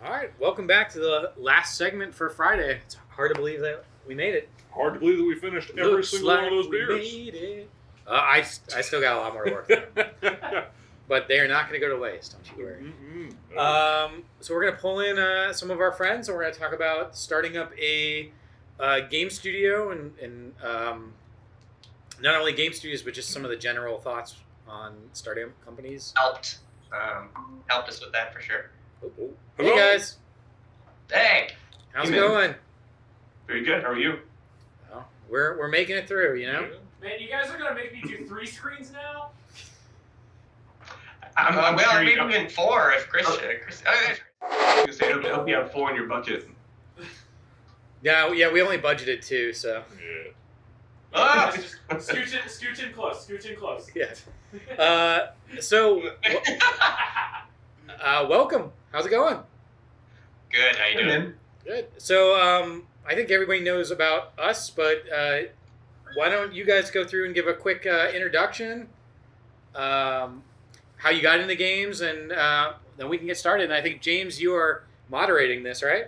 All right, welcome back to the last segment for Friday. It's hard to believe that we made it. Hard to believe that we finished every Looks single like one of those we beers. made it. I still got a lot more work, but they are not going to go to waste. Don't you worry. So we're going to pull in some of our friends, and we're going to talk about starting up a game studio and not only game studios, but just some of the general thoughts on starting up companies. Helped us with that for sure. Hey guys, Hey, how's it going? Very good. How are you? Well, we're making it through, you know. Man, you guys are gonna make me do 3 screens now? I'm well, sure maybe you- even 4 if Chris. I was gonna say, it'll be on 4 in your bucket. Yeah, we only budgeted 2, so Yeah. Ah! Scooch in close. yeah. So welcome. How's it going? Good. How you doing? Then, Good. So I think everybody knows about us, but why don't you guys go through and give a quick introduction, how you got into games, and then we can get started. And I think, James, you are moderating this, right?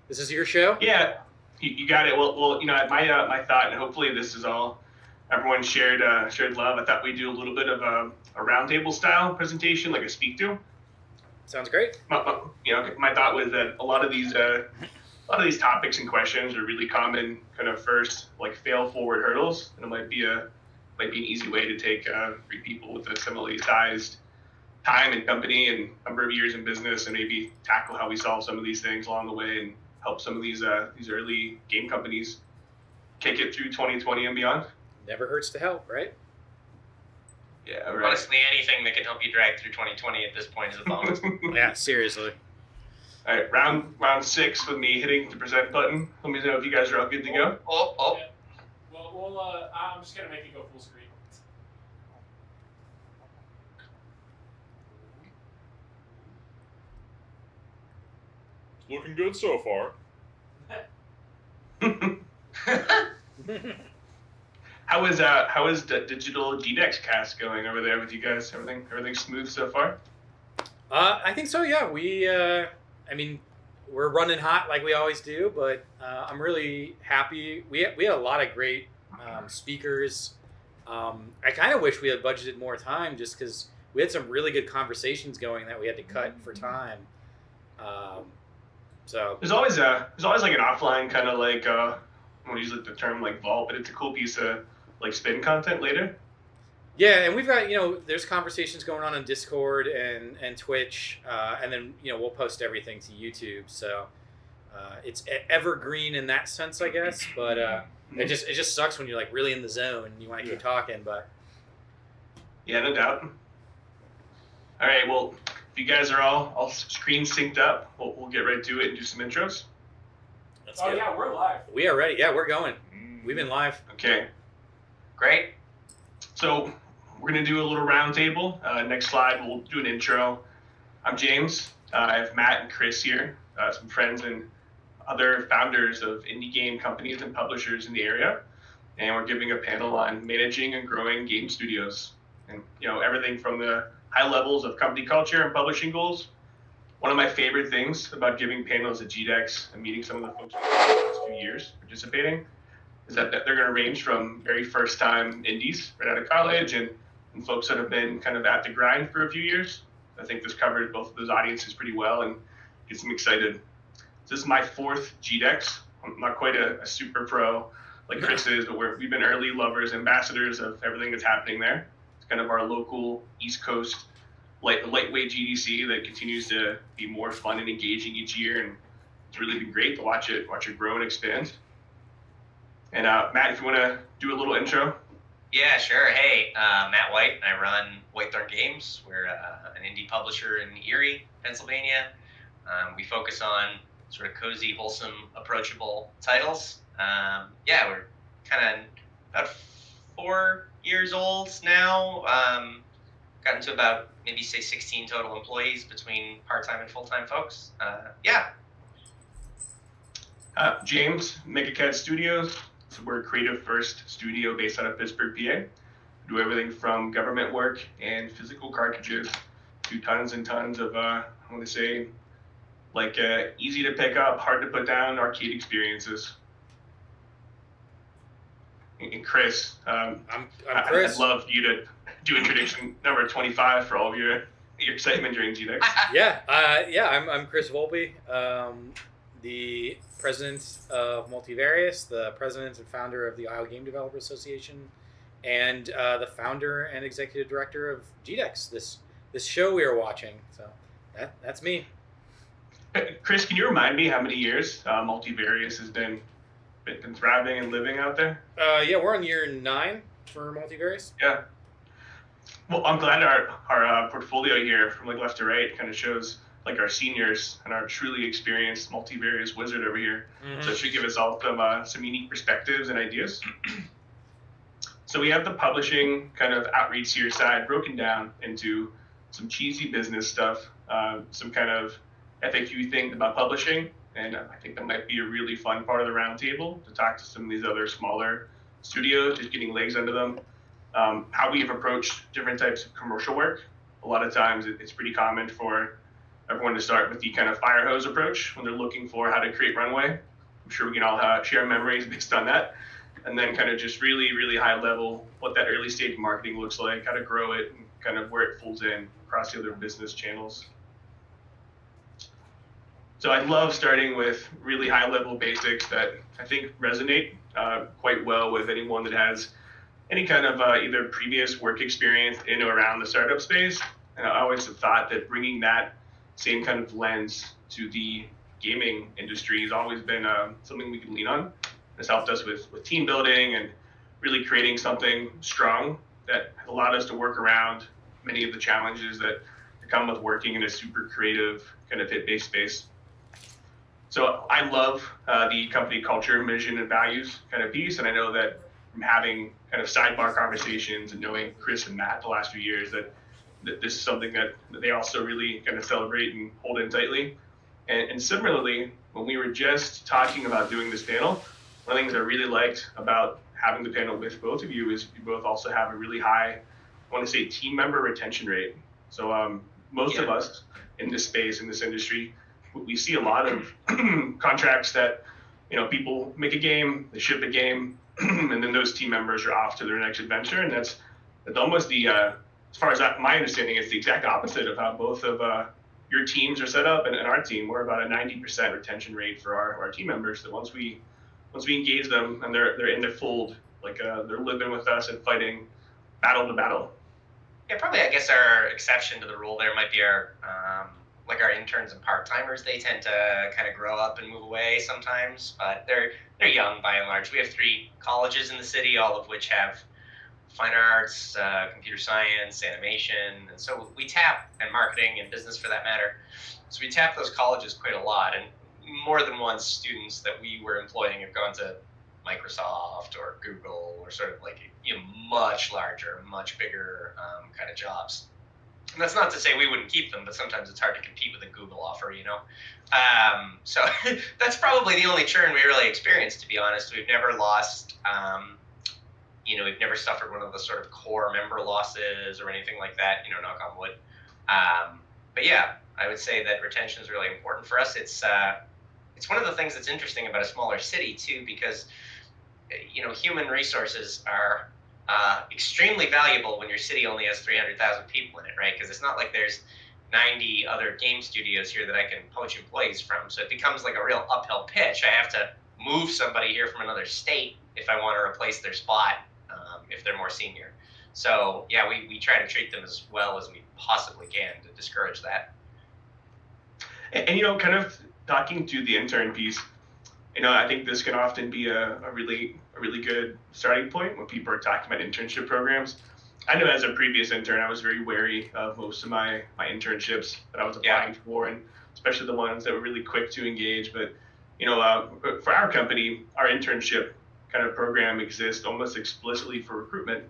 This is your show? yeah, you got it. Well, you know, my thought, and hopefully this is all everyone shared love. I thought we'd do a little bit of a roundtable style presentation, like a speak to. Sounds great. My thought was that a lot of these topics and questions are really common, kind of first like fail forward hurdles, and it might be an easy way to take 3 people with a similarly sized time and company and number of years in business, and maybe tackle how we solve some of these things along the way and help some of these early game companies kick it through 2020 and beyond. Never hurts to help, right? Yeah, right. Honestly, anything that can help you drag through 2020 at this point is a bonus. Yeah, seriously. All right, round 6 with me hitting the present button. Let me know if you guys are all good to go. Oh. Yeah. Well, I'm just gonna make it go full screen. It's looking good so far. How is the digital GDEX cast going over there with you guys? Everything smooth so far? I think so. Yeah, we're running hot like we always do, but I'm really happy. We had a lot of great speakers. I kind of wish we had budgeted more time, just because we had some really good conversations going that we had to cut for time. So There's always like an offline kind of like I don't use the term like vault, but it's a cool piece of like spin content later. yeah, and we've got there's conversations going on Discord and Twitch, and then we'll post everything to YouTube. So it's evergreen in that sense, I guess. But it just sucks when you're like really in the zone and you want to keep talking. But Yeah, no doubt. All right, well, if you guys are all screen synced up, we'll get right to it and do some intros. let's Oh go. yeah, we're live. We are ready. Yeah, we're going. We've been live. Okay, Great. so we're gonna do a little round table. Next slide, we'll do an intro. I'm James. I have Matt and Chris here, some friends and other founders of indie game companies and publishers in the area, and we're giving a panel on managing and growing game studios, and everything from the high levels of company culture and publishing goals. One of my favorite things about giving panels at GDEX and meeting some of the folks in the last few years participating is that they're going to range from very first time indies right out of college and folks that have been kind of at the grind for a few years. I think this covers both of those audiences pretty well and gets them excited. This is my 4th GDEX. I'm not quite a super pro like Chris is, but we've been early lovers, ambassadors of everything that's happening there. It's kind of our local East Coast lightweight GDC that continues to be more fun and engaging each year, and it's really been great to watch it grow and expand. And Matt, if you want to do a little intro. Yeah, sure. Hey, Matt White. I run Whitethorn Games. We're an indie publisher in Erie, Pennsylvania. We focus on sort of cozy, wholesome, approachable titles. We're kind of about 4 years old now. Gotten to about maybe say 16 total employees between part-time and full-time folks. James, Megacat Studios. So we're a creative-first studio based out of Pittsburgh, PA. We do everything from government work and physical cartridges to tons and tons of, I want to say, like easy to pick up, hard to put down arcade experiences. And Chris, I'm Chris. I'd love you to do introduction number 25 for all of your excitement during GDEX. I'm Chris Volpe, the president of Multivarious, the president and founder of the Ohio Game Developer Association, and the founder and executive director of GDEX, this show we are watching. So that's me. Chris, can you remind me how many years Multivarious has been thriving and living out there? We're on year 9 for Multivarious. Yeah. Well, I'm glad our portfolio here from like left to right kind of shows like our seniors and our truly experienced Multivarious wizard over here. Mm-hmm. So it should give us all some unique perspectives and ideas. So we have the publishing kind of outreach here side broken down into some cheesy business stuff, some kind of FAQ thing about publishing, and I think that might be a really fun part of the roundtable to talk to some of these other smaller studios, just getting legs under them. How we have approached different types of commercial work. A lot of times it's pretty common for everyone to start with the kind of fire hose approach when they're looking for how to create runway. I'm sure we can all share memories based on that. And then kind of just really, really high level, what that early stage marketing looks like, how to grow it, and kind of where it folds in across the other business channels. So I love starting with really high level basics that I think resonate quite well with anyone that has any kind of either previous work experience in or around the startup space. And I always have thought that bringing that same kind of lens to the gaming industry has always been something we can lean on. It's helped us with team building and really creating something strong that has allowed us to work around many of the challenges that come with working in a super creative kind of hit-based space. So I love the company culture, mission, and values kind of piece. And I know that from having kind of sidebar conversations and knowing Chris and Matt the last few years that this is something that they also really kind of celebrate and hold in tightly. And similarly, when we were just talking about doing this panel, one of the things I really liked about having the panel with both of you is you both also have a really high, I want to say, team member retention rate. So most of us in this space, in this industry, we see a lot of contracts that, people make a game, they ship a game, and then those team members are off to their next adventure. And that's almost the, as far as my understanding, it's the exact opposite of how both of your teams are set up and our team. We're about a 90% retention rate for our team members. So once we engage them and they're in the fold, like they're living with us and fighting battle to battle. Yeah, probably I guess our exception to the rule there might be our interns and part-timers. They tend to kind of grow up and move away sometimes, but they're young by and large. We have 3 colleges in the city, all of which have fine arts, computer science, animation, and so we tap, and marketing and business for that matter. So we tap those colleges quite a lot, and more than once students that we were employing have gone to Microsoft or Google or sort of like much larger, much bigger kind of jobs. And that's not to say we wouldn't keep them, but sometimes it's hard to compete with a Google offer, So that's probably the only churn we really experienced, to be honest. We've never lost, we've never suffered one of the sort of core member losses or anything like that, knock on wood. But yeah, I would say that retention is really important for us. It's one of the things that's interesting about a smaller city too, because human resources are extremely valuable when your city only has 300,000 people in it, right? Because it's not like there's 90 other game studios here that I can poach employees from. So it becomes like a real uphill pitch. I have to move somebody here from another state if I want to replace their spot, if they're more senior. So yeah, we try to treat them as well as we possibly can to discourage that. And kind of talking to the intern piece, I think this can often be a really good starting point when people are talking about internship programs. I know as a previous intern, I was very wary of most of my internships that I was applying for, and especially the ones that were really quick to engage. But, for our company, our internship kind of program exists almost explicitly for recruitment.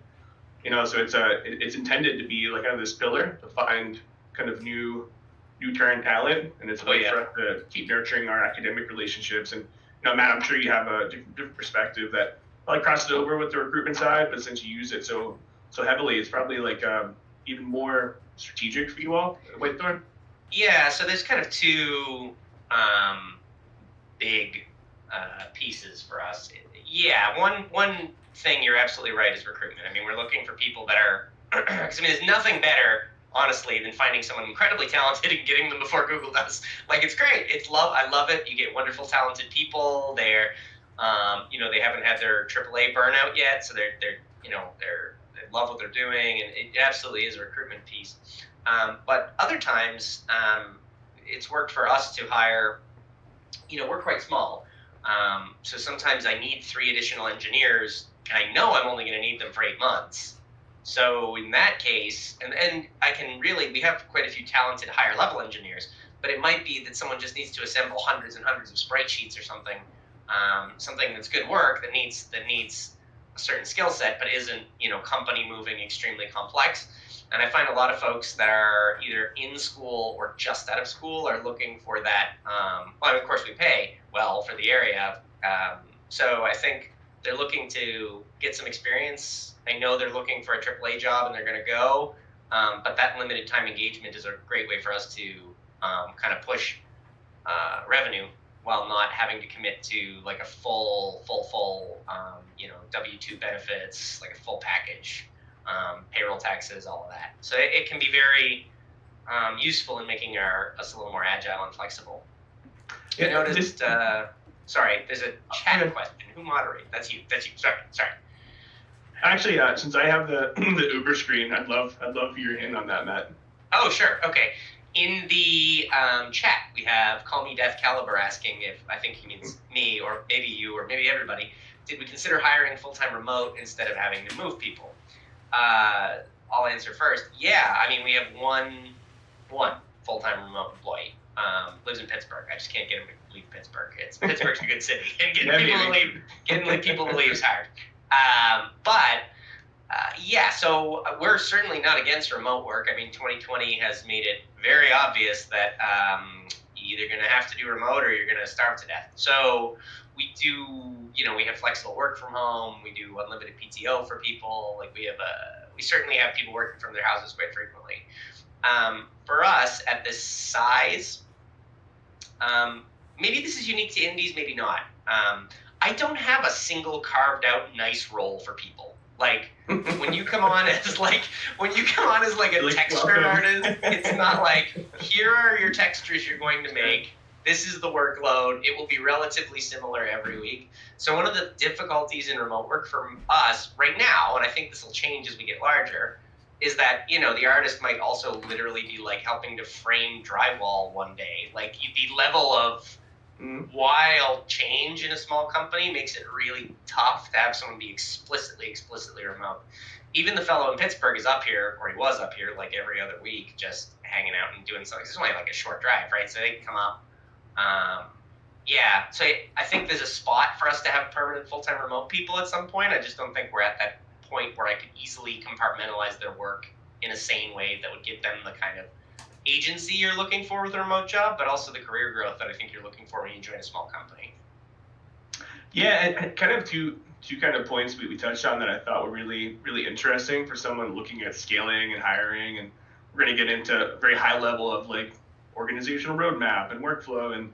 So it's intended to be like kind of this pillar to find kind of new turn talent, and it's a way for us to keep nurturing our academic relationships. And Matt, I'm sure you have a different perspective that probably crosses over with the recruitment side, but since you use it so heavily, it's probably like even more strategic for you all at Whitethorn. Yeah, so there's kind of two big pieces for us. Yeah, one thing you're absolutely right is recruitment. I mean, we're looking for people that are, because I mean, there's nothing better, honestly, than finding someone incredibly talented and getting them before Google does. Like, it's great. I love it. You get wonderful, talented people. They're, they haven't had their AAA burnout yet, so they love what they're doing, and it absolutely is a recruitment piece. But other times, it's worked for us to hire. We're quite small, so sometimes I need 3 additional engineers, and I know I'm only going to need them for 8 months. So in that case, and we have quite a few talented higher level engineers, but it might be that someone just needs to assemble hundreds and hundreds of spreadsheets or something, something that's good work that needs a certain skill set, but isn't, company moving, extremely complex. And I find a lot of folks that are either in school or just out of school are looking for that. Well, of course, we pay well for the area. So I think they're looking to get some experience. I know they're looking for a AAA job and they're going to go. But that limited time engagement is a great way for us to kind of push revenue while not having to commit to like a full W-2 benefits, like a full package. Payroll taxes, all of that. So it can be very useful in making us a little more agile and flexible. I noticed, sorry, there's a chat question. Who moderates? That's you. Sorry. Actually, since I have the Uber screen, I'd love your hint on that, Matt. Oh, sure. Okay. In the chat, we have Call Me Death Caliber asking if, I think he means me, or maybe you, or maybe everybody, did we consider hiring full-time remote instead of having to move people? I'll answer first. Yeah, I mean, we have one full-time remote employee. Lives in Pittsburgh. I just can't get him to leave Pittsburgh. Pittsburgh's a good city, and getting people to leave is hard. So we're certainly not against remote work. I mean, 2020 has made it very obvious that you're either going to have to do remote or you're going to starve to death. So we do, we have flexible work from home. We do unlimited PTO for people. Like we certainly have people working from their houses quite frequently. For us at this size, maybe this is unique to indies, maybe not. I don't have a single carved out nice role for people. Like when you come on as like a texture artist, it's not like, here are your textures you're going to make. This is the workload. It will be relatively similar every week. So one of the difficulties in remote work for us right now, and I think this will change as we get larger, is that, the artist might also literally be like helping to frame drywall one day. Like the level of wild change in a small company makes it really tough to have someone be explicitly remote. Even the fellow in Pittsburgh is up here, or he was up here like every other week, just hanging out and doing something. It's only like a short drive, right? So they can come up. So I think there's a spot for us to have permanent full-time remote people at some point. I just don't think we're at that point where I could easily compartmentalize their work in a sane way that would give them the kind of agency you're looking for with a remote job, but also the career growth that I think you're looking for when you join a small company. Yeah, and kind of two kind of points we touched on that I thought were really, really interesting for someone looking at scaling and hiring, and we're going to get into a very high level of like organizational roadmap and workflow, and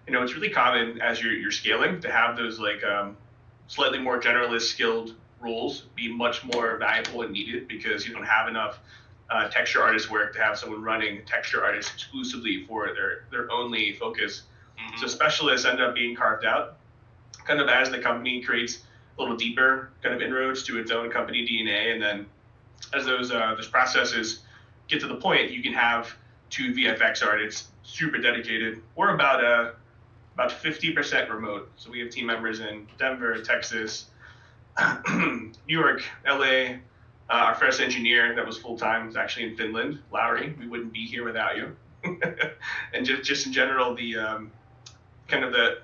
it's really common as you're scaling to have those like slightly more generalist skilled roles be much more valuable and needed, because you don't have enough texture artist work to have someone running texture artists exclusively for their only focus. Mm-hmm. So specialists end up being carved out kind of as the company creates a little deeper kind of inroads to its own company DNA, and then as those processes get to the point, you can have 2 VFX artists super dedicated. We're about 50% remote, so we have team members in Denver, Texas, New York, LA. Our first engineer that was full-time was actually in Finland, Lauri. We wouldn't be here without you. And just in general, the kind of the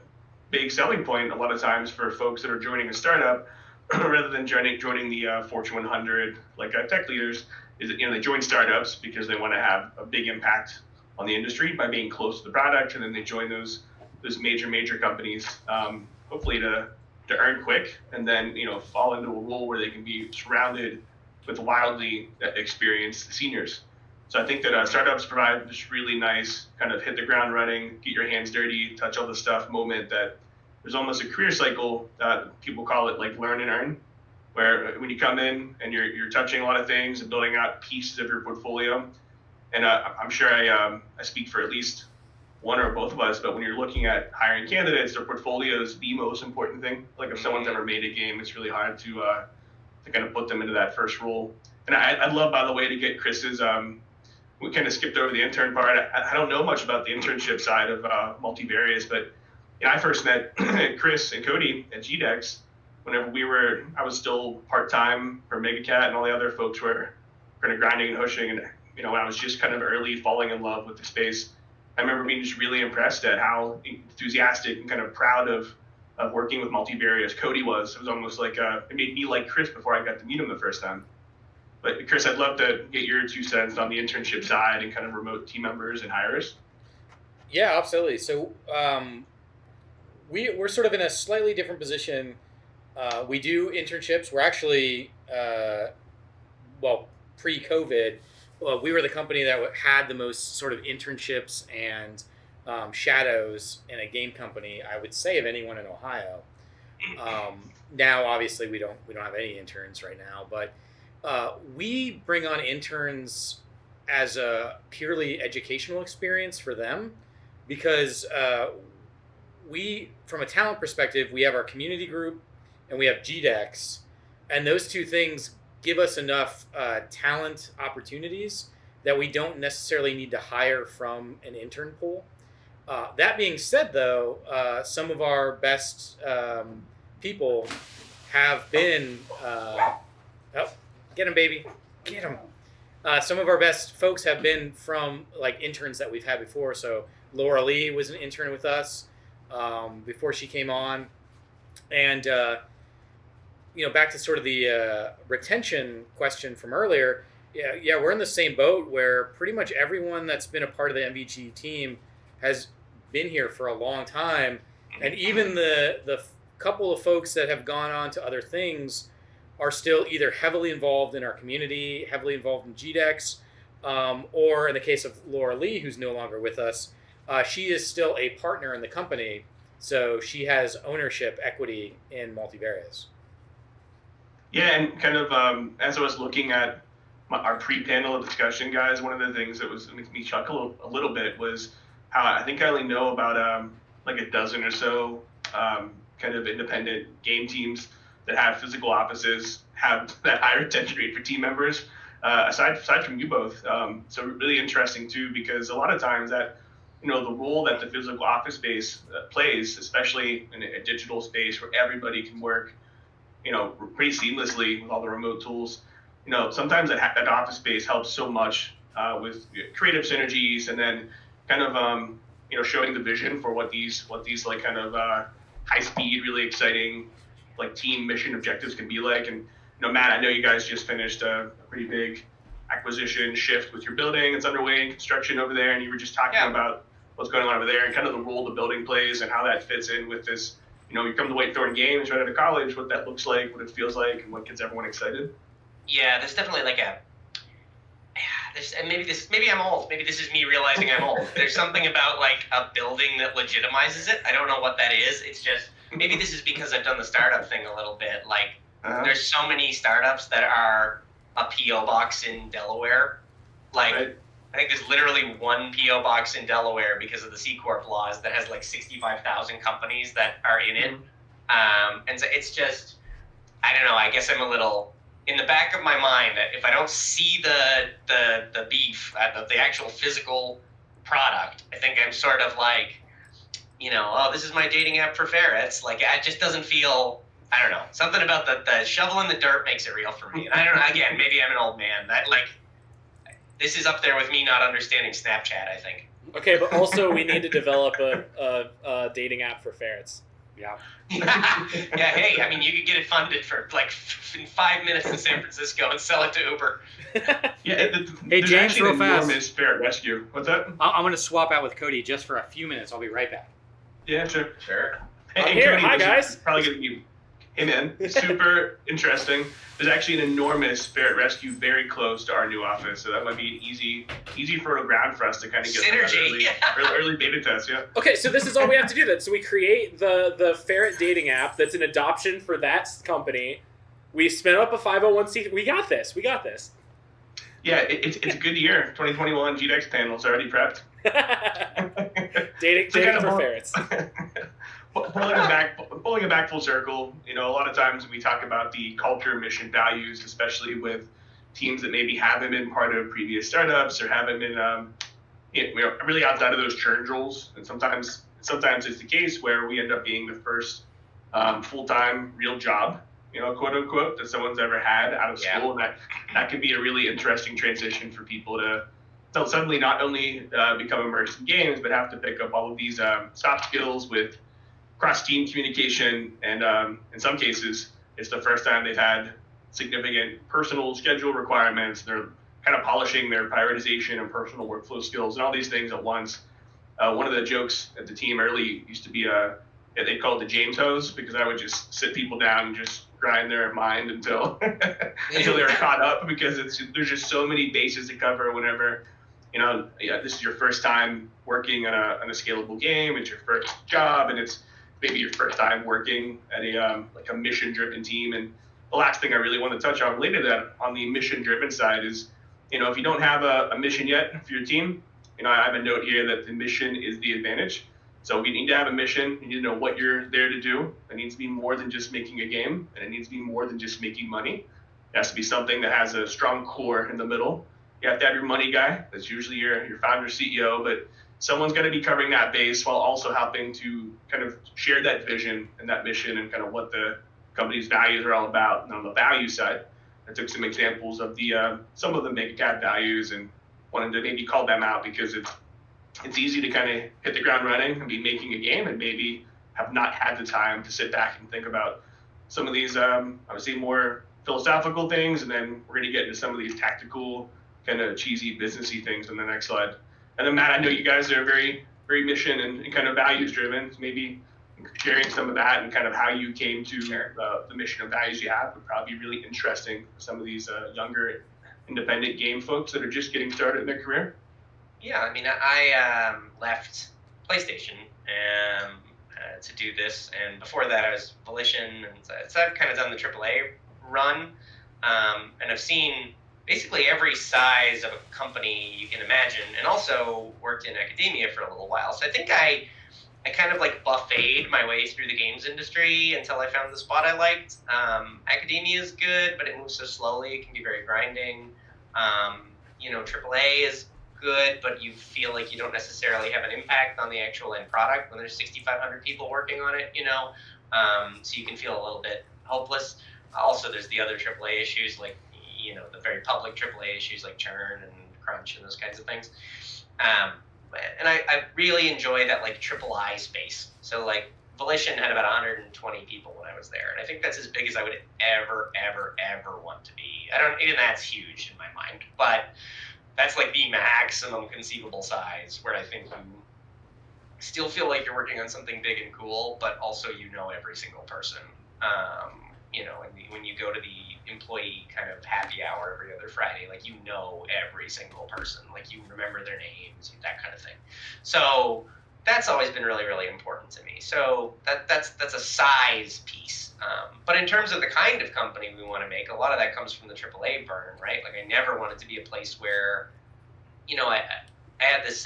big selling point a lot of times for folks that are joining a startup, rather than joining the Fortune 100 like tech leaders, is that they join startups because they want to have a big impact on the industry by being close to the product, and then they join those major companies, hopefully to earn quick, and then fall into a role where they can be surrounded with wildly experienced seniors. So I think that startups provide this really nice kind of hit the ground running, get your hands dirty, touch all the stuff moment that there's almost a career cycle that people call it like learn and earn, where when you come in and you're touching a lot of things and building out pieces of your portfolio. And I'm sure I speak for at least one or both of us, but when you're looking at hiring candidates, their portfolio is the most important thing. Like if someone's ever made a game, it's really hard to kind of put them into that first role. And I'd love, by the way, to get Chris's. We kind of skipped over the intern part. I don't know much about the internship side of multivarious, but I first met Chris and Cody at GDEX whenever I was still part-time for MegaCat and all the other folks were kind of grinding and pushing. And, when I was just kind of early falling in love with the space, I remember being just really impressed at how enthusiastic and kind of proud of working with multivarious Cody was. It was almost like it made me like Chris before I got to meet him the first time. But Chris, I'd love to get your 2 cents on the internship side and kind of remote team members and hires. Yeah, absolutely. So we're sort of in a slightly different position. We do internships. We're actually, pre-COVID, we were the company that had the most sort of internships and shadows in a game company, I would say, of anyone in Ohio. Now, obviously, we don't have any interns right now, but we bring on interns as a purely educational experience for them because from a talent perspective, we have our community group and we have GDEX, and those 2 things give us enough talent opportunities that we don't necessarily need to hire from an intern pool. That being said, though, some of our best people have been... get him, baby. Get him. Some of our best folks have been from like interns that we've had before. So Laura Lee was an intern with us before she came on. And, back to sort of the retention question from earlier. Yeah, we're in the same boat where pretty much everyone that's been a part of the MVG team has been here for a long time. And even the couple of folks that have gone on to other things are still either heavily involved in our community, heavily involved in GDEX, or in the case of Laura Lee, who's no longer with us, she is still a partner in the company. So she has ownership equity in multivarious. Yeah, and kind of as I was looking at our pre-panel discussion, guys, one of the things that was making me chuckle a little bit was how I think I only know about like a dozen or so kind of independent game teams that have physical offices, have that high retention rate for team members, aside from you both. So really interesting too, because a lot of times that, the role that the physical office space plays, especially in a digital space where everybody can work, pretty seamlessly with all the remote tools. Sometimes that office space helps so much with creative synergies, and then kind of showing the vision for what these like kind of high speed, really exciting like team mission objectives can be like. And Matt, I know you guys just finished a pretty big acquisition shift with your building. It's underway in construction over there, and you were just talking about what's going on over there and kind of the role the building plays and how that fits in with this. You come to Whitethorn Games right out of college, what that looks like, what it feels like, and what gets everyone excited. Yeah, there's definitely like and maybe I'm old. Maybe this is me realizing I'm old. There's something about like a building that legitimizes it. I don't know what that is. It's just, maybe this is because I've done the startup thing a little bit. Like, there's so many startups that are a P.O. box in Delaware. Like, right. I think there's literally one P.O. box in Delaware because of the C Corp laws that has like 65,000 companies that are in it. And so it's just, I don't know, I guess I'm a little, in the back of my mind, if I don't see the beef, the actual physical product, I think I'm sort of like, this is my dating app for ferrets. Like, it just doesn't feel, I don't know, something about the shovel in the dirt makes it real for me. And I don't know, again, maybe I'm an old man. This is up there with me not understanding Snapchat, I think. Okay, but also we need to develop a dating app for ferrets. Yeah. Yeah, hey, I mean, you could get it funded for like in 5 minutes in San Francisco and sell it to Uber. Yeah. Hey, James, real fast. Enormous ferret rescue. What's that? I'm going to swap out with Cody just for a few minutes. I'll be right back. Yeah, sure. Sure. I'm here. Hi, guys. Probably going to be Hey man, super interesting. There's actually an enormous ferret rescue very close to our new office, so that might be an easy fertile ground for us to kind of get Synergy. early beta test. Yeah. Okay, so this is all we have to do then. So we create the ferret dating app that's an adoption for that company. We spin up a 501c. We got this. Yeah, it's a good year. 2021 GDEX panel's already prepped. dating kind of for more- ferrets. Pulling it back full circle, a lot of times we talk about the culture, mission, values, especially with teams that maybe haven't been part of previous startups or haven't been really outside of those churn rules. And sometimes it's the case where we end up being the first full-time real job, quote unquote, that someone's ever had out of school. And that can be a really interesting transition for people to suddenly not only become immersed in games, but have to pick up all of these soft skills with cross-team communication, and in some cases, it's the first time they've had significant personal schedule requirements. They're kind of polishing their prioritization and personal workflow skills and all these things at once. One of the jokes at the team early used to be they called it the James hose, because I would just sit people down and just grind their mind until until they were caught up, because there's just so many bases to cover whenever this is your first time working on a scalable game. It's your first job, and it's maybe your first time working at a mission-driven team. And the last thing I really want to touch on related to that on the mission-driven side is, if you don't have a mission yet for your team, I have a note here that the mission is the advantage. So we need to have a mission. You need to know what you're there to do. It needs to be more than just making a game, and it needs to be more than just making money. It has to be something that has a strong core in the middle. You have to have your money guy. That's usually your founder, CEO, but someone's going to be covering that base while also helping to kind of share that vision and that mission and kind of what the company's values are all about. And on the value side, I took some examples of some of the mega cap values and wanted to maybe call them out, because it's easy to kind of hit the ground running and be making a game and maybe have not had the time to sit back and think about some of these, I would say, more philosophical things. And then we're going to get into some of these tactical, kind of cheesy, businessy things on the next slide. And then Matt, I know you guys are very, very mission and kind of values driven. So maybe sharing some of that and kind of how you came to the mission and values you have would probably be really interesting for some of these younger independent game folks that are just getting started in their career. Yeah, I mean, I left PlayStation to do this, and before that I was Volition, and so I've kind of done the AAA run, and I've seen basically every size of a company you can imagine, and also worked in academia for a little while. So I think I kind of like buffeted my way through the games industry until I found the spot I liked. Academia is good, but it moves so slowly. It can be very grinding. AAA is good, but you feel like you don't necessarily have an impact on the actual end product when there's 6,500 people working on it, so you can feel a little bit hopeless. Also, there's the other AAA issues, like, the very public AAA issues like churn and crunch and those kinds of things. And I really enjoy that, like, AAA space. So, like, Volition had about 120 people when I was there, and I think that's as big as I would ever want to be. Even that's huge in my mind, but that's like the maximum conceivable size, where I think you still feel like you're working on something big and cool, but also every single person. And when you go to the employee kind of happy hour every other Friday, like, every single person, like, you remember their names, that kind of thing. So that's always been really, really important to me. So that's a size piece. But in terms of the kind of company we want to make, a lot of that comes from the AAA burn, right? Like, I never wanted to be a place where, I had this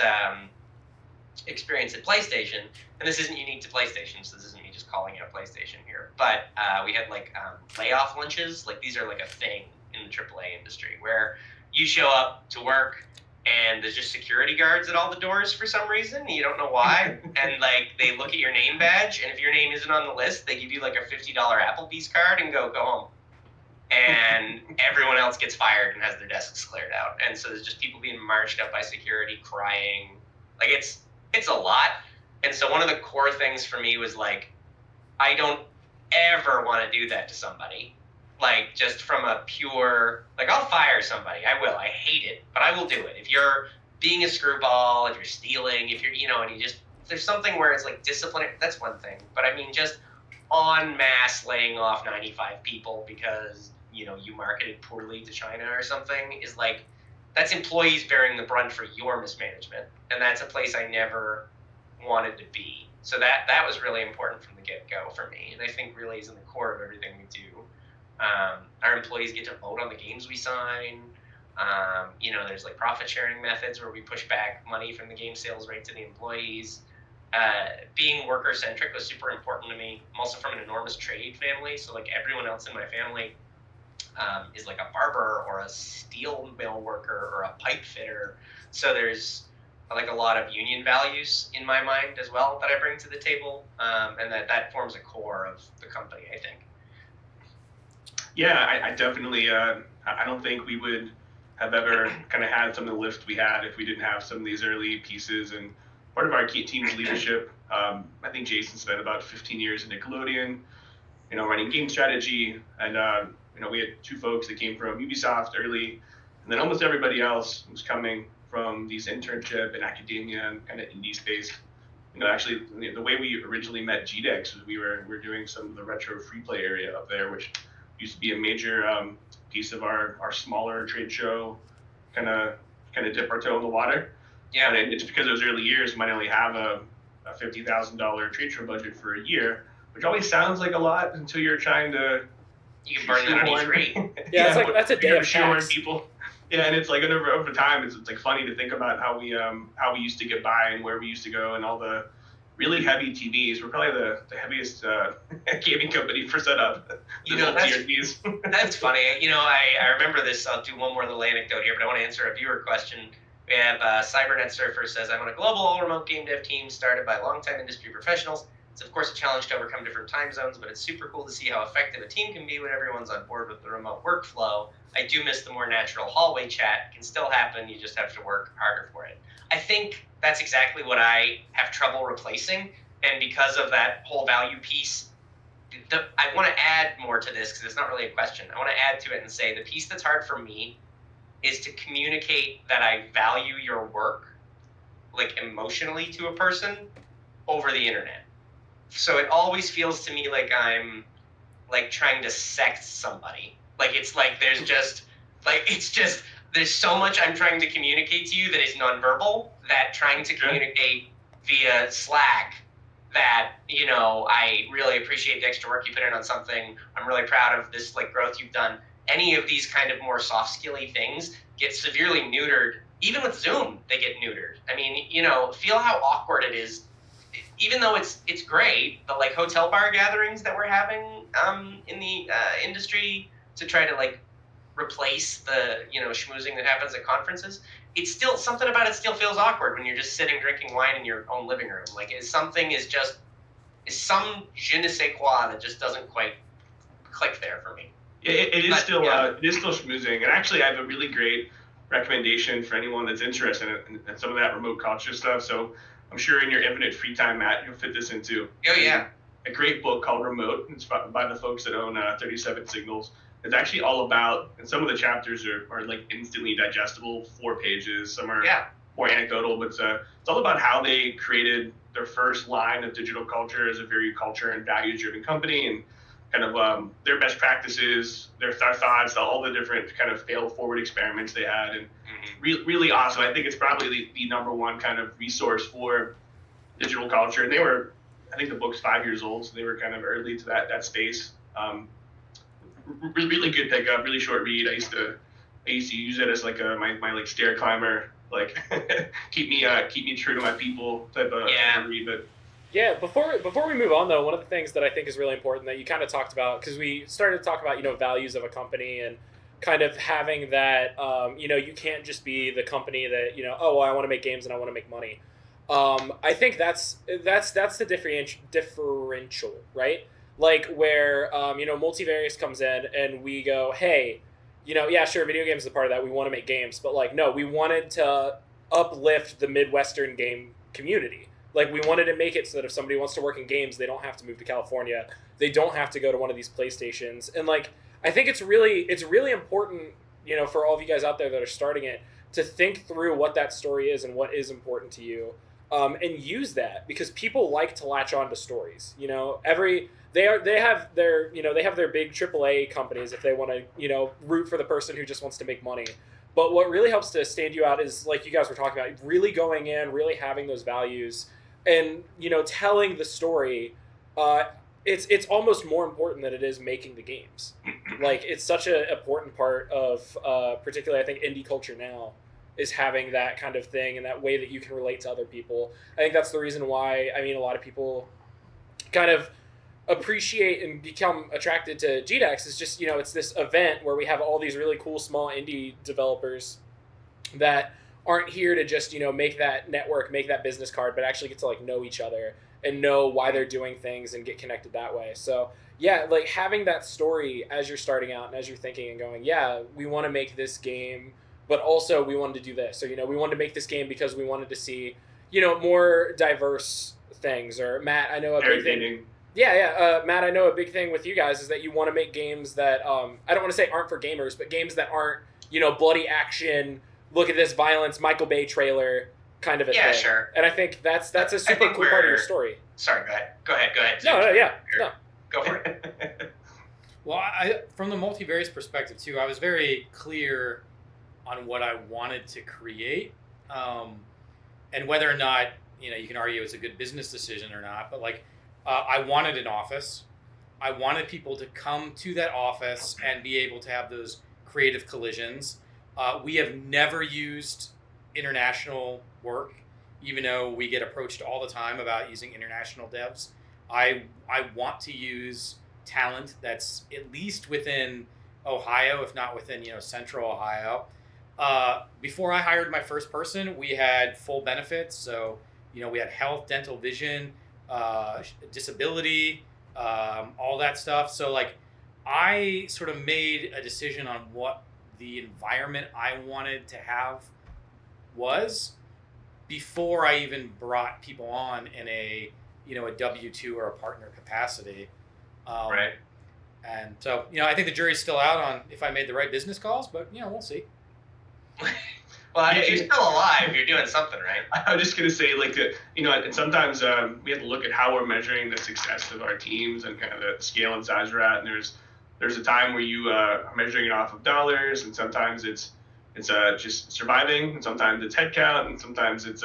experience at PlayStation, and this isn't unique to PlayStation, so this isn't me just calling out PlayStation here, but we had like layoff lunches. Like, these are like a thing in the AAA industry, where you show up to work and there's just security guards at all the doors for some reason, and you don't know why, and like, they look at your name badge, and if your name isn't on the list, they give you like a $50 Applebee's card and go home. And everyone else gets fired and has their desks cleared out. And so there's just people being marched up by security, crying. Like, it's a lot. And so one of the core things for me was, like, I don't ever want to do that to somebody. Like, just from a pure, like, I'll fire somebody. I will. I hate it, but I will do it. If you're being a screwball, if you're stealing, if you're, and you just, there's something where it's like discipline, that's one thing. But I mean, just en masse laying off 95 people because you marketed poorly to China or something is like that's employees bearing the brunt for your mismanagement, and that's a place I never wanted to be. So that was really important from the get-go for me, and I think really is in the core of everything we do. Our employees get to vote on the games we sign. There's like profit sharing methods where we push back money from the game sales right to the employees. Being worker centric was super important to me. I'm also from an enormous trade family, so like everyone else in my family is like a barber or a steel mill worker or a pipe fitter. So there's like a lot of union values in my mind as well that I bring to the table, and that forms a core of the company, I think. Yeah, I definitely. I don't think we would have ever kind of had some of the lift we had if we didn't have some of these early pieces. And part of our key team's leadership, I think Jason spent about 15 years in Nickelodeon, running game strategy, and we had 2 folks that came from Ubisoft early, and then almost everybody else was coming from these internship and academia and kind of indie space. Actually, the way we originally met GDEX was we were doing some of the retro free play area up there, which used to be a major piece of our smaller trade show, kind of dip our toe in the water. Yeah. And it's because those early years might only have a $50,000 trade show budget for a year, which always sounds like a lot until you're trying to. You can burn that on E3. Yeah, it's like that's a day of shoehorn tax. people. Yeah, and it's like over time, it's like funny to think about how we used to get by and where we used to go and all the really heavy TVs. We're probably the heaviest gaming company for setup. That's funny. I remember this. I'll do one more little anecdote here, but I want to answer a viewer question. We have Cybernet Surfer says, I'm on a global remote game dev team started by longtime industry professionals. It's of course a challenge to overcome different time zones, but it's super cool to see how effective a team can be when everyone's on board with the remote workflow. I do miss the more natural hallway chat. It can still happen. You just have to work harder for it. I think that's exactly what I have trouble replacing. And because of that whole value piece, I want to add more to this because it's not really a question. I want to add to it and say the piece that's hard for me is to communicate that I value your work, like emotionally to a person over the internet. So it always feels to me like I'm like trying to sex somebody. Like it's like there's so much I'm trying to communicate to you that is nonverbal that trying to communicate via Slack that, I really appreciate the extra work you put in on something. I'm really proud of this like growth you've done. Any of these kind of more soft skilly things get severely neutered. Even with Zoom, they get neutered. I mean, feel how awkward it is. Even though it's great, the like hotel bar gatherings that we're having in the industry to try to like replace the schmoozing that happens at conferences, it's still something about it still feels awkward when you're just sitting drinking wine in your own living room. Like is some je ne sais quoi that just doesn't quite click there for me. It is still schmoozing, and actually I have a really great recommendation for anyone that's interested in some of that remote culture stuff. So I'm sure in your infinite free time, Matt, you'll fit this into. Oh yeah. A great book called Remote. It's by the folks that own 37 Signals. It's actually all about, and some of the chapters are like instantly digestible, 4 pages. Some are more anecdotal, but it's all about how they created their first line of digital culture as a very culture and values-driven company, and kind of their best practices, their thoughts, all the different kind of fail-forward experiments they had, and really awesome. I think it's probably the number one kind of resource for digital culture. And I think the book's 5 years old, so they were kind of early to that space. Really good pickup, really short read. I used to use it as like my like stair climber, like keep me true to my people type of read. But yeah, before we move on though, one of the things that I think is really important that you kind of talked about, because we started to talk about values of a company and kind of having that you can't just be the company that I want to make games and I want to make money. I think that's the differential, right? Like where Multivarious comes in and we go, hey, sure, video games is a part of that. We want to make games, but like no, we wanted to uplift the Midwestern game community. Like we wanted to make it so that if somebody wants to work in games, they don't have to move to California. They don't have to go to one of these PlayStations. And like I think it's really important, for all of you guys out there that are starting it, to think through what that story is and what is important to you. and use that because people like to latch on to stories. You know, they have their big AAA companies if they want to, you know, root for the person who just wants to make money. But what really helps to stand you out is, like you guys were talking about, really going in, really having those values, and, you know, telling the story. It's almost more important than it is making the games. Like, it's such an important part of, particularly I think, indie culture now, is having that kind of thing and that way that you can relate to other people. I think that's the reason why, I mean, a lot of people kind of appreciate and become attracted to GDEX is just, you know, it's this event where we have all these really cool small indie developers that aren't here to just, you know, make that network, make that business card, but actually get to, like, know each other and know why they're doing things and get connected that way. So yeah, like, having that story as you're starting out and as you're thinking and going, yeah, we want to make this game, but also we wanted to do this. So, you know, we wanted to make this game because we wanted to see, you know, more diverse things. Or Matt, I know a big thing. Yeah. Matt, I know a big thing with you guys is that you want to make games that, I don't want to say aren't for gamers, but games that aren't, you know, bloody action, look at this violence, Michael Bay trailer kind of a thing. Yeah, sure. And I think that's a super cool part of your story. Sorry, go ahead. No. Go for it. Well, from the multivarious perspective too, I was very clear on what I wanted to create, and whether or not, you know, you can argue it's a good business decision or not. But like, I wanted an office. I wanted people to come to that office and be able to have those creative collisions. We have never used international work, even though we get approached all the time about using international devs. I want to use talent that's at least within Ohio, if not within, you know, central Ohio. Before I hired my first person, we had full benefits. So, you know, we had health, dental, vision, disability, all that stuff. So like, I sort of made a decision on what the environment I wanted to have was before I even brought people on in a, you know, a W-2 or a partner capacity. Right. And so, you know, I think the jury's still out on if I made the right business calls, but, you know, we'll see. Well, you're still alive. You're doing something, right? I was just going to say, like, you know, and sometimes we have to look at how we're measuring the success of our teams and kind of the scale and size we're at. And there's a time where you are measuring it off of dollars, and sometimes it's just surviving, and sometimes it's headcount, and sometimes it's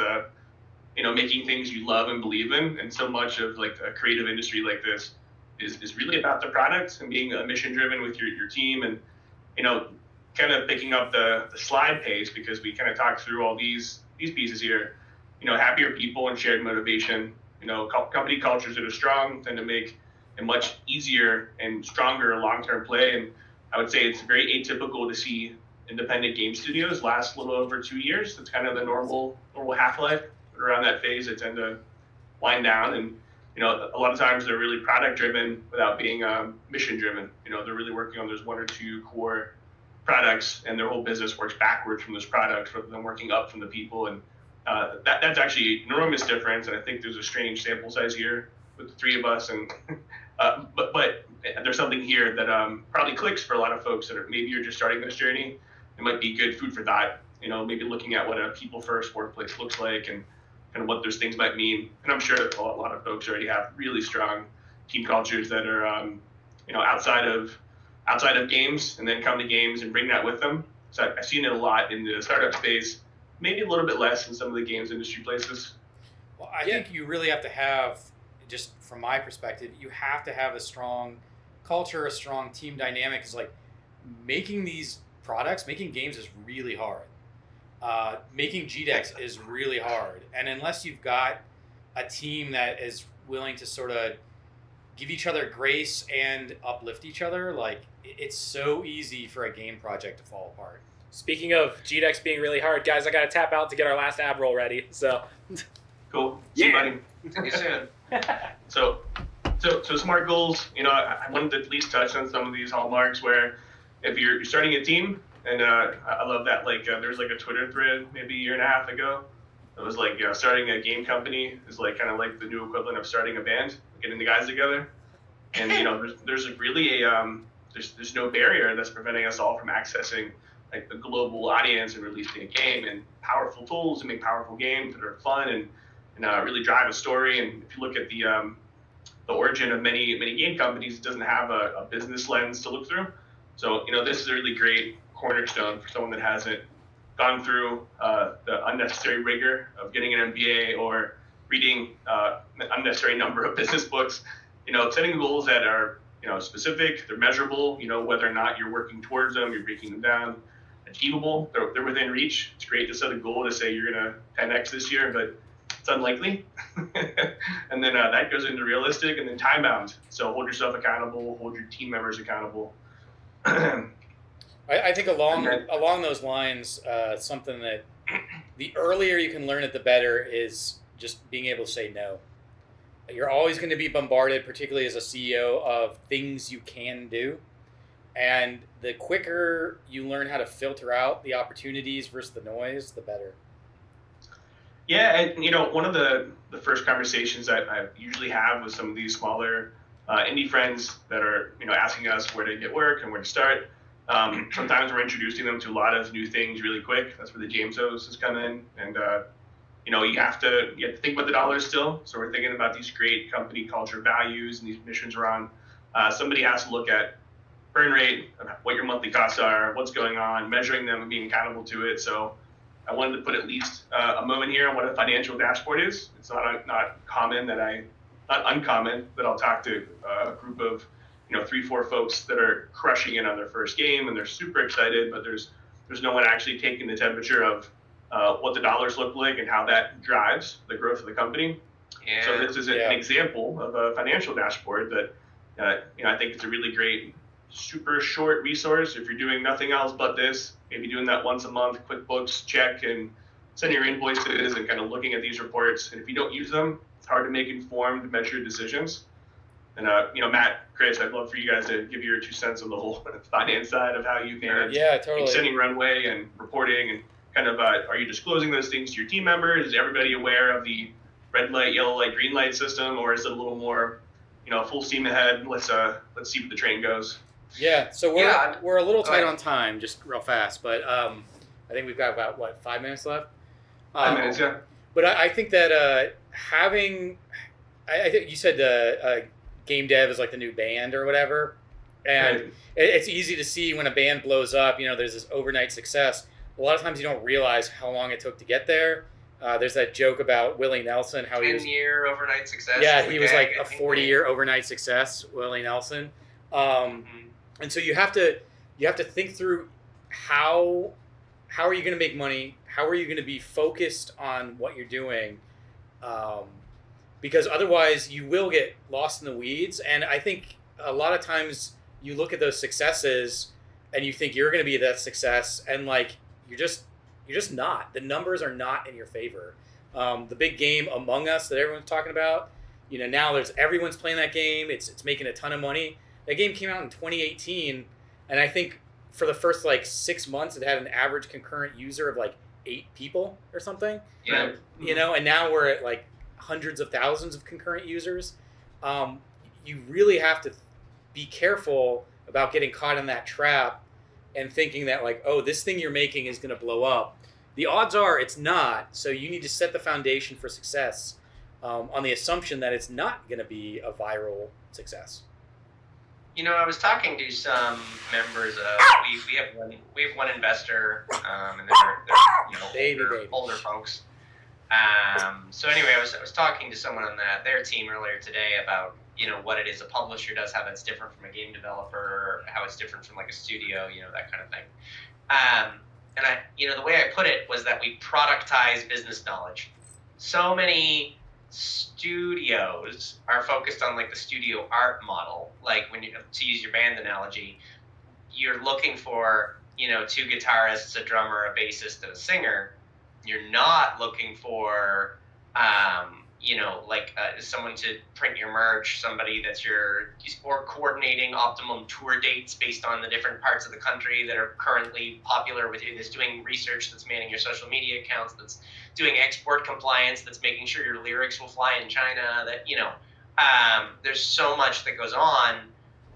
you know, making things you love and believe in. And so much of like a creative industry like this is really about the product and being mission driven with your team, and, you know, kind of picking up the slide pace, because we kind of talked through all these pieces here. You know, happier people and shared motivation. You know, company cultures that are strong tend to make a much easier and stronger long-term play. And I would say it's very atypical to see independent game studios last a little over 2 years. That's kind of the normal half-life. But around that phase, they tend to wind down. And, you know, a lot of times they're really product-driven without being mission-driven. You know, they're really working on those one or two core products, and their whole business works backwards from those products rather than working up from the people. And that's actually an enormous difference. And I think there's a strange sample size here with the three of us. And but there's something here that probably clicks for a lot of folks that maybe are just starting this journey. It might be good food for thought. You know, maybe looking at what a people-first workplace looks like and kind of what those things might mean. And I'm sure that a lot of folks already have really strong team cultures that are, you know, outside of games, and then come to games and bring that with them. So I've seen it a lot in the startup space, maybe a little bit less in some of the games industry places. Well, I think you really have to have, just from my perspective, you have to have a strong culture, a strong team dynamic. Is like, making these products, making games is really hard. Making GDEX is really hard. And unless you've got a team that is willing to sort of give each other grace and uplift each other, like, it's so easy for a game project to fall apart. Speaking of GDEX being really hard, guys, I got to tap out to get our last ab roll ready. So Cool. See you, buddy. See you soon. So SMART goals, you know, I wanted to at least touch on some of these hallmarks where if you're starting a team, and I love that, like, there's like a Twitter thread maybe a year and a half ago. It was like, starting a game company is like kind of like the new equivalent of starting a band, getting the guys together. And, you know, there's really there's no barrier that's preventing us all from accessing like the global audience and releasing a game, and powerful tools to make powerful games that are fun and and really drive a story. And if you look at the origin of many game companies, it doesn't have a business lens to look through. So this is a really great cornerstone for someone that hasn't gone through the unnecessary rigor of getting an MBA or reading an unnecessary number of business books. Setting goals that are specific, they're measurable. Whether or not you're working towards them, you're breaking them down, achievable. They're within reach. It's great to set a goal to say you're gonna 10x this year, but it's unlikely. And then that goes into realistic and then time bound. So hold yourself accountable, hold your team members accountable. I think along those lines, something that the earlier you can learn it, the better, is just being able to say no. You're always going to be bombarded, particularly as a CEO, of things you can do. And the quicker you learn how to filter out the opportunities versus the noise, the better. Yeah, and one of the first conversations that I usually have with some of these smaller indie friends that are asking us where to get work and where to start. Sometimes we're introducing them to a lot of new things really quick. That's where the Jamesos has come in, and you have to think about the dollars still. So we're thinking about these great company culture values and these missions around. Somebody has to look at burn rate, what your monthly costs are, what's going on, measuring them and being accountable to it. So I wanted to put at least a moment here on what a financial dashboard is. It's not uncommon that I'll talk to a group of 3-4 folks that are crushing it on their first game and they're super excited, but there's no one actually taking the temperature of what the dollars look like and how that drives the growth of the company. Yeah. So this is an example of a financial dashboard that I think it's a really great, super short resource. If you're doing nothing else but this, maybe doing that once a month, QuickBooks check and sending your invoices and kind of looking at these reports. And if you don't use them, it's hard to make informed, measured decisions. And Matt, Chris, I'd love for you guys to give your 2 cents on the whole finance side of how you manage extending runway and reporting, and kind of are you disclosing those things to your team members? Is everybody aware of the red light, yellow light, green light system, or is it a little more full steam ahead? Let's see where the train goes. Yeah, so we're a little tight on time, just real fast, but I think we've got about 5 minutes left. 5 minutes, yeah. But I think that I think you said game dev is like the new band or whatever, and it's easy to see when a band blows up. There's this overnight success. A lot of times you don't realize how long it took to get there. There's that joke about Willie Nelson, how he was 10-year overnight success. Yeah, he was like a 40-year overnight success, Willie Nelson. And so you have to think through how are you going to make money? How are you going to be focused on what you're doing? Because otherwise you will get lost in the weeds. And I think a lot of times you look at those successes and you think you're going to be that success, and like you're just not. The numbers are not in your favor. The big game Among Us that everyone's talking about, now everyone's playing that game. It's making a ton of money. That game came out in 2018, and I think for the first 6 months it had an average concurrent user of 8 people or something. Yeah. And now we're at hundreds of thousands of concurrent users. You really have to be careful about getting caught in that trap and thinking that this thing you're making is going to blow up. The odds are it's not, so you need to set the foundation for success on the assumption that it's not going to be a viral success. I was talking to some members of we have one investor, and they're older folks. So anyway, I was talking to someone on their team earlier today about what it is a publisher does, how that's different from a game developer, how it's different from a studio, that kind of thing. And I the way I put it was that we productize business knowledge. So many studios are focused on the studio art model. When to use your band analogy, you're looking for 2 guitarists, a drummer, a bassist, and a singer. You're not looking for someone to print your merch, somebody or coordinating optimum tour dates based on the different parts of the country that are currently popular with you, that's doing research, that's managing your social media accounts, that's doing export compliance, that's making sure your lyrics will fly in China, there's so much that goes on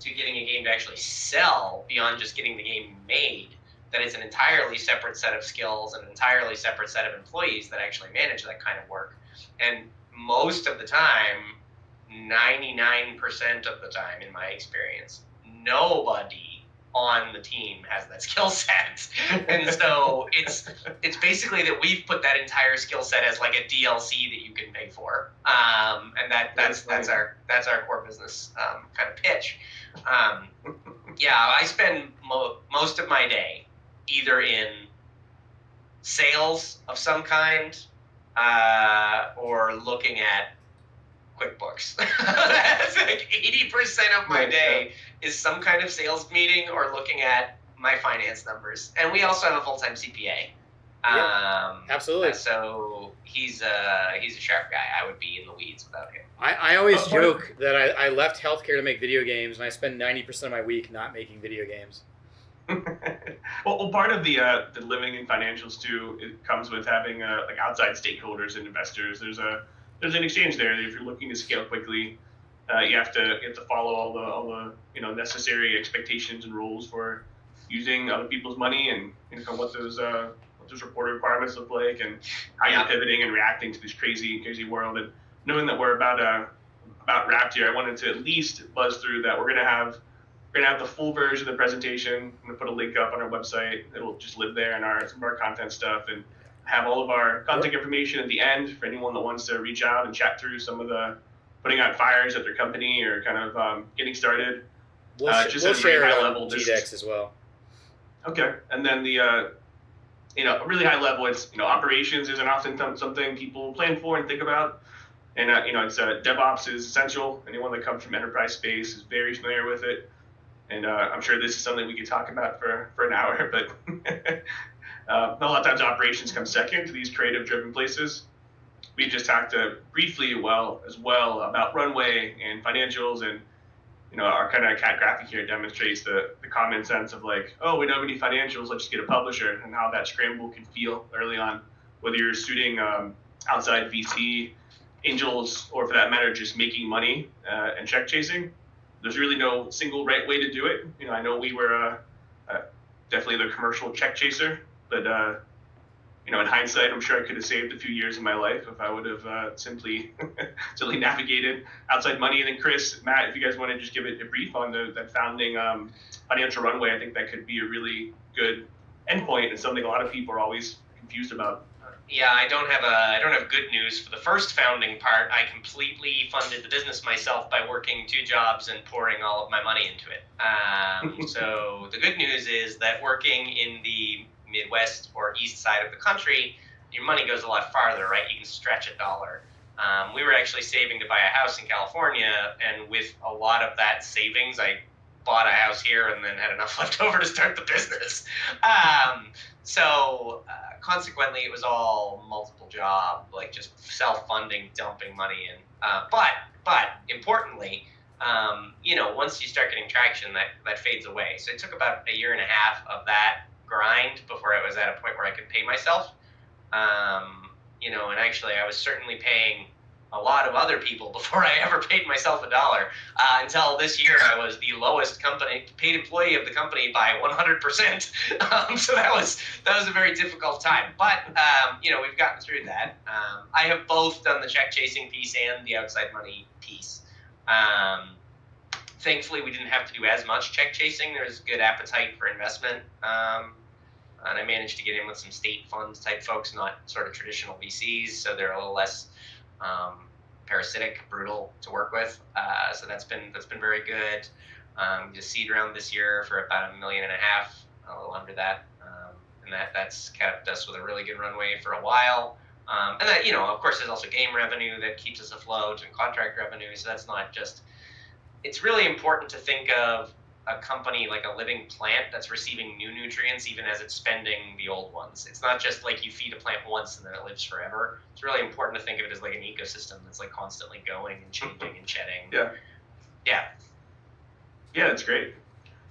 to getting a game to actually sell beyond just getting the game made, that it's an entirely separate set of skills and an entirely separate set of employees that actually manage that kind of work. And most of the time, 99% of the time, in my experience, nobody on the team has that skill set. And so it's basically that we've put that entire skill set as like a DLC that you can pay for. And that's our core business kind of pitch. Yeah, I spend most of my day either in sales of some kind or looking at QuickBooks. That's like 80% of my day is some kind of sales meeting or looking at my finance numbers. And we also have a full-time CPA. Absolutely. So he's a sharp guy. I would be in the weeds without him. I always joke that I left healthcare to make video games, and I spend 90% of my week not making video games. well, part of the living in financials too, it comes with having like outside stakeholders and investors. There's an exchange there. If you're looking to scale quickly, you have to follow all the necessary expectations and rules for using other people's money, and what those reporting requirements look like, and how you're pivoting and reacting to this crazy world. And knowing that we're about wrapped here, I wanted to at least buzz through that we're gonna have the full version of the presentation. I'm gonna put a link up on our website. It'll just live there in some of our content stuff, and have all of our contact information at the end for anyone that wants to reach out and chat through some of the putting out fires at their company or kind of getting started. We'll share it on GDEX as well. Okay, and then the really high level, it's operations isn't often something people plan for and think about, and it's DevOps is essential. Anyone that comes from enterprise space is very familiar with it, and I'm sure this is something we could talk about for an hour, but. A lot of times operations come second to these creative-driven places. We just talked briefly as well about runway and financials, and our kind of cat graphic here demonstrates the common sense of like, oh, we don't have any financials, let's just get a publisher, and how that scramble can feel early on, whether you're shooting outside VC angels or for that matter just making money and check chasing. There's really no single right way to do it. I know we were definitely the commercial check chaser. But, in hindsight, I'm sure I could have saved a few years of my life if I would have simply navigated outside money. And then Chris, Matt, if you guys want to just give it a brief on that founding financial runway, I think that could be a really good endpoint and something a lot of people are always confused about. Yeah, I don't have good news for the first founding part. I completely funded the business myself by working 2 jobs and pouring all of my money into it. So the good news is that working in the Midwest or east side of the country, your money goes a lot farther, right? You can stretch $1. We were actually saving to buy a house in California, and with a lot of that savings, I bought a house here and then had enough left over to start the business. So consequently, it was all multiple job, like just self-funding, dumping money in. But importantly, once you start getting traction, that fades away. So it took about a year and a half of that grind before I was at a point where I could pay myself. And actually I was certainly paying a lot of other people before I ever paid myself $1. Until this year, I was the lowest paid employee of the company by 100%. So that was a very difficult time. But we've gotten through that. I have both done the check chasing piece and the outside money piece. Thankfully, we didn't have to do as much check chasing. There's good appetite for investment. And I managed to get in with some state funds type folks, not sort of traditional VCs. So they're a little less parasitic, brutal to work with. So that's been very good. The seed round this year for about $1.5 million, a little under that. And that's kept us with a really good runway for a while. And that, of course, there's also game revenue that keeps us afloat and contract revenue. So that's not just... It's really important to think of a company like a living plant that's receiving new nutrients even as it's spending the old ones. It's not just like you feed a plant once and then it lives forever. It's really important to think of it as like an ecosystem that's like constantly going and changing and shedding. Yeah, that's great.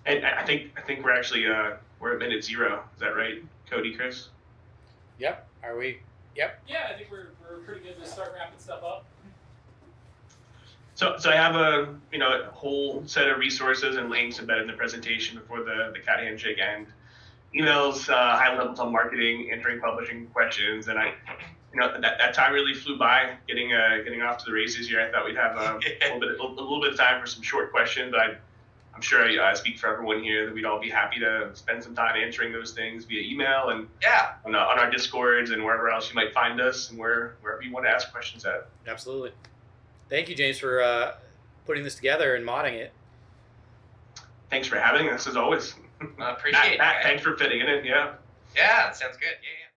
And I think we're actually we're at minute 0. Is that right, Cody, Chris? Yep. Are we? Yep. Yeah, I think we're pretty good to start wrapping stuff up. So I have a whole set of resources and links embedded in the presentation before the cat handshake end. Emails, high levels on marketing, entering publishing questions, and that time really flew by. Getting off to the races here. I thought we'd have a little bit of time for some short questions, but I'm sure I speak for everyone here that we'd all be happy to spend some time answering those things via email and on our Discords and wherever else you might find us and wherever you want to ask questions at. Absolutely. Thank you, James, for putting this together and modding it. Thanks for having us as always. Appreciate it. Matt, thanks for fitting it in. Yeah. Yeah, sounds good. Yeah.